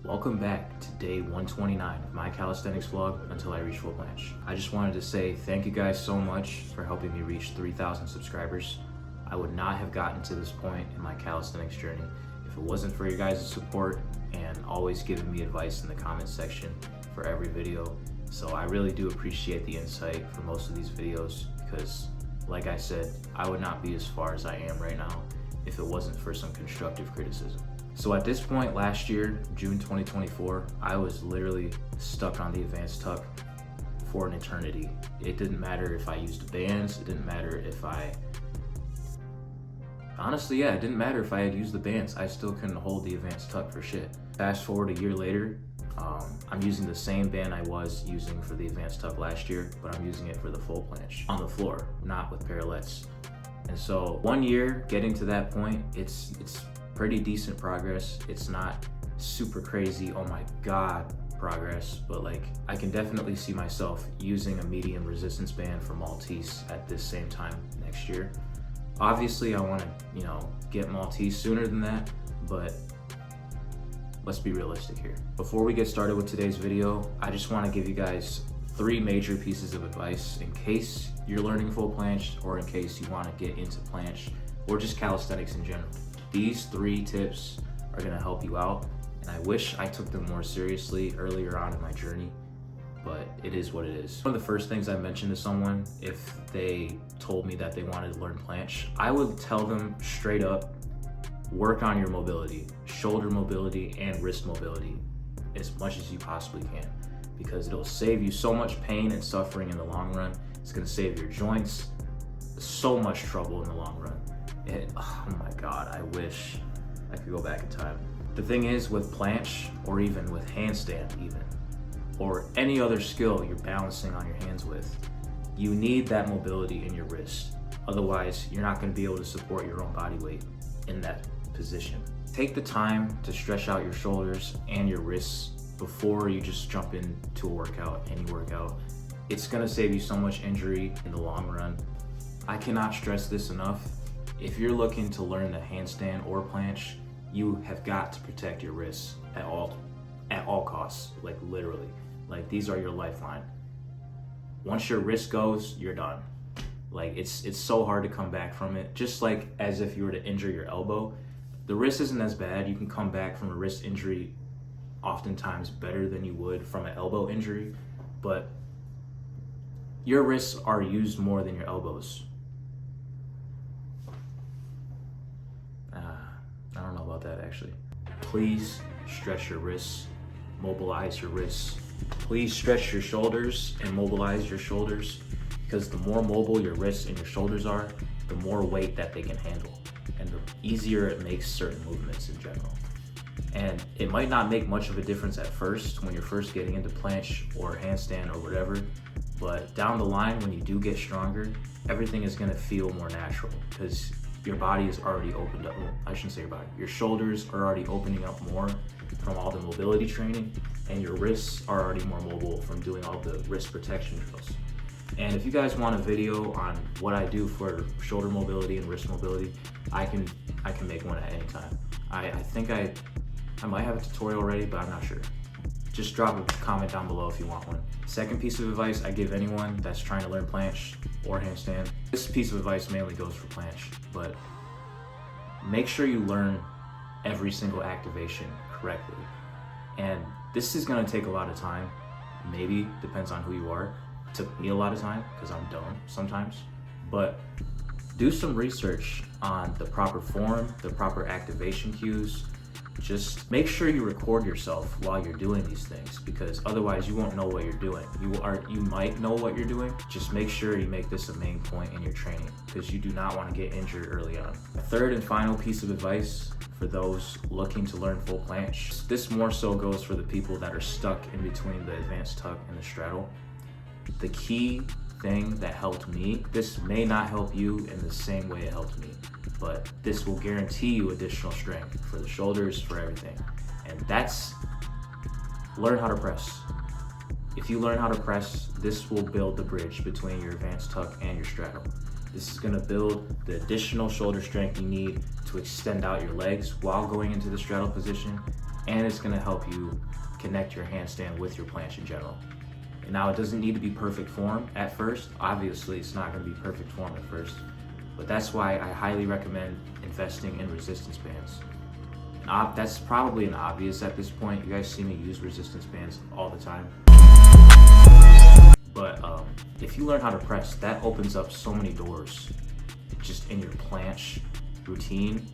Welcome back to day 129 of my calisthenics vlog until I reach full planche. I just wanted to say thank you guys so much for helping me reach 3,000 subscribers. I would not have gotten to this point in my calisthenics journey if it wasn't for your guys' support and always giving me advice in the comments section for every video. So I really do appreciate the insight for most of these videos because, like I said, I would not be as far as I am right now if it wasn't for some constructive criticism. So at this point last year, June 2024, I was literally stuck on the advanced tuck for an eternity. It didn't matter if I used bands, it didn't matter if it didn't matter if I had used the bands, I still couldn't hold the advanced tuck for shit. Fast forward a year later, I'm using the same band I was using for the advanced tuck last year, but I'm using it for the full planche on the floor, not with parallettes. And so 1 year getting to that point, it's pretty decent progress. It's not super crazy, oh my God, progress, but like I can definitely see myself using a medium resistance band for Maltese at this same time next year. Obviously I want to, get Maltese sooner than that, but let's be realistic here. Before we get started with today's video, I just want to give you guys 3 major pieces of advice in case you're learning full planche or in case you want to get into planche or just calisthenics in general. These 3 tips are going to help you out, and I wish I took them more seriously earlier on in my journey, but it is what it is. One of the first things I mentioned to someone, if they told me that they wanted to learn planche, I would tell them straight up, work on your mobility, shoulder mobility and wrist mobility as much as you possibly can, because it'll save you so much pain and suffering in the long run. It's going to save your joints so much trouble in the long run. Oh my God, I wish I could go back in time. The thing is, with planche or even with handstand or any other skill you're balancing on your hands with, you need that mobility in your wrist. Otherwise, you're not going to be able to support your own body weight in that position. Take the time to stretch out your shoulders and your wrists before you just jump into a workout, any workout. It's going to save you so much injury in the long run. I cannot stress this enough. If you're looking to learn the handstand or planche, you have got to protect your wrists at all costs, like literally. Like, these are your lifeline. Once your wrist goes, you're done. Like, it's so hard to come back from it. Just like as if you were to injure your elbow, the wrist isn't as bad. You can come back from a wrist injury oftentimes better than you would from an elbow injury, but your wrists are used more than your elbows. I don't know about that actually. Please stretch your wrists, mobilize your wrists. Please stretch your shoulders and mobilize your shoulders, because the more mobile your wrists and your shoulders are, the more weight that they can handle, and the easier it makes certain movements in general. And it might not make much of a difference at first when you're first getting into planche or handstand or whatever, but down the line when you do get stronger, everything is going to feel more natural because your body is already opened up. Well, I shouldn't say your body. Your shoulders are already opening up more from all the mobility training, and your wrists are already more mobile from doing all the wrist protection drills. And if you guys want a video on what I do for shoulder mobility and wrist mobility, I can make one at any time. I think I might have a tutorial already, but I'm not sure. Just drop a comment down below if you want one. Second piece of advice I give anyone that's trying to learn planche or handstand. This piece of advice mainly goes for planche, but make sure you learn every single activation correctly. And this is gonna take a lot of time. Maybe, depends on who you are. It took me a lot of time because I'm dumb sometimes, but do some research on the proper form, the proper activation cues. Just make sure you record yourself while you're doing these things, because otherwise you won't know what you're doing. You might know what you're doing. Just make sure you make this a main point in your training, because you do not want to get injured early on. A third and final piece of advice for those looking to learn full planche. This more so goes for the people that are stuck in between the advanced tuck and the straddle. The key thing that helped me, this may not help you in the same way it helped me, but this will guarantee you additional strength for the shoulders, for everything. And that's learn how to press. If you learn how to press, this will build the bridge between your advanced tuck and your straddle. This is gonna build the additional shoulder strength you need to extend out your legs while going into the straddle position and it's gonna help you connect your handstand with your planche in general. And now it doesn't need to be perfect form at first. Obviously, it's not gonna be perfect form at first, but that's why I highly recommend investing in resistance bands. That's probably an obvious at this point. You guys see me use resistance bands all the time. But if you learn how to press, that opens up so many doors just in your planche routine,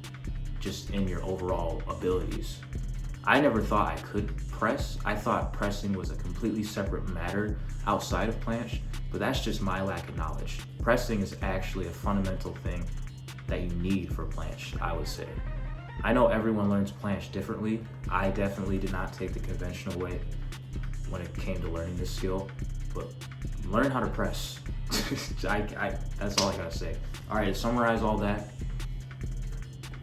just in your overall abilities. I never thought I could press. I thought pressing was a completely separate matter outside of planche, but that's just my lack of knowledge. Pressing is actually a fundamental thing that you need for planche, I would say. I know everyone learns planche differently. I definitely did not take the conventional way when it came to learning this skill, but learn how to press. That's all I gotta say. All right, to summarize all that,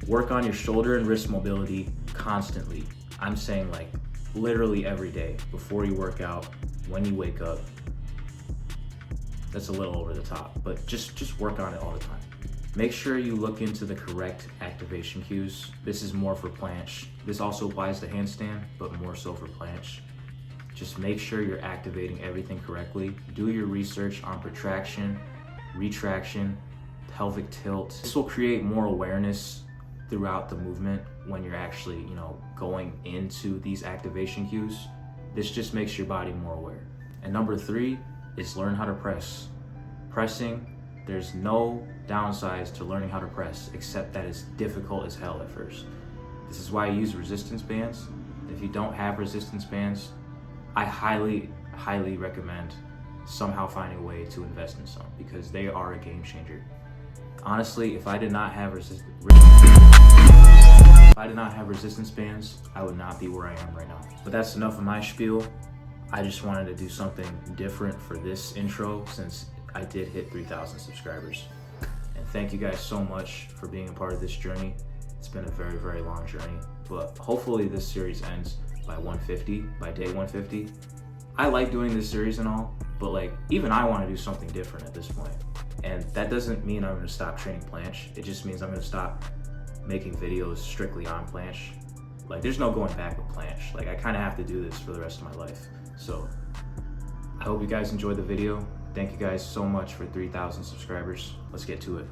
work on your shoulder and wrist mobility constantly. I'm saying like literally every day, before you work out, when you wake up. That's a little over the top, but just work on it all the time. Make sure you look into the correct activation cues. This is more for planche. This also applies to handstand, but more so for planche. Just make sure you're activating everything correctly. Do your research on protraction, retraction, pelvic tilt. This will create more awareness throughout the movement when you're actually, going into these activation cues. This just makes your body more aware. And number 3 is learn how to press. Pressing, there's no downsides to learning how to press, except that it's difficult as hell at first. This is why I use resistance bands. If you don't have resistance bands, I highly recommend somehow finding a way to invest in some, because they are a game changer. Honestly, if I did not have resistance bands, I would not be where I am right now. But that's enough of my spiel. I just wanted to do something different for this intro since I did hit 3,000 subscribers. And thank you guys so much for being a part of this journey. It's been a very, very long journey, but hopefully this series ends by day 150. I like doing this series and all, but like even I want to do something different at this point. And that doesn't mean I'm gonna stop training planche. It just means I'm gonna stop making videos strictly on planche. Like there's no going back with planche. Like I kind of have to do this for the rest of my life. So I hope you guys enjoyed the video. Thank you guys so much for 3,000 subscribers. Let's get to it.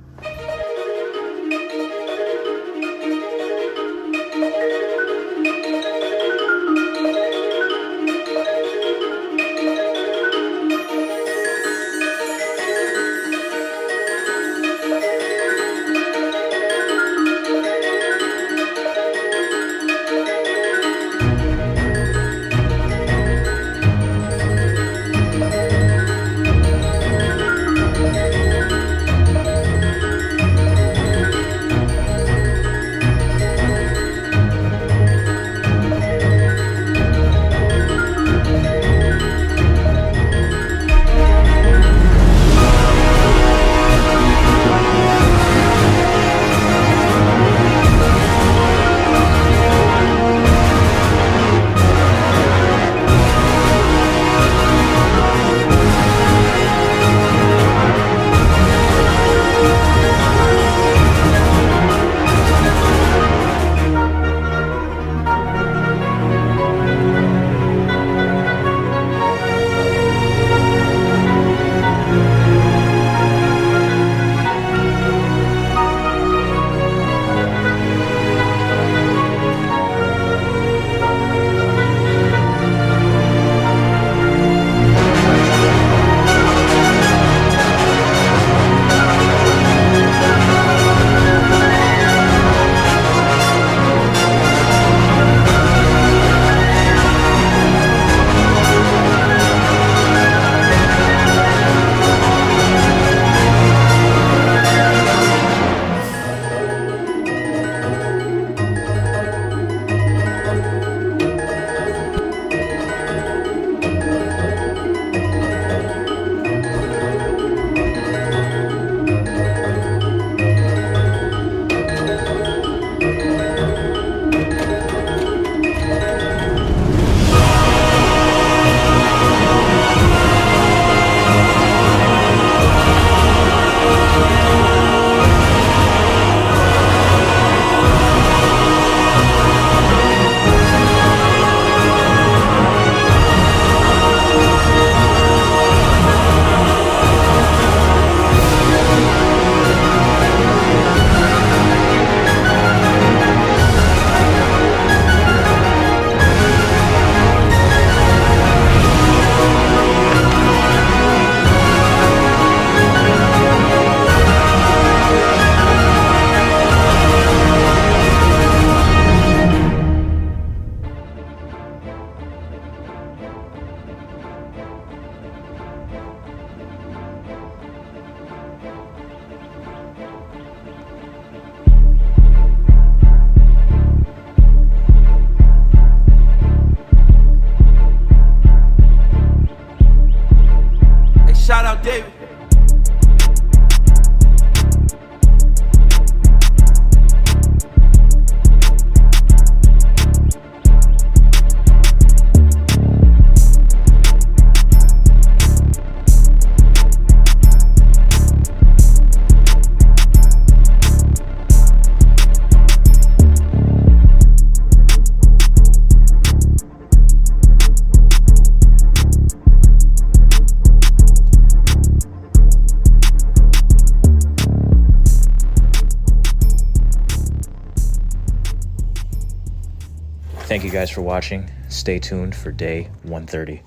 Thank you guys for watching. Stay tuned for day 130.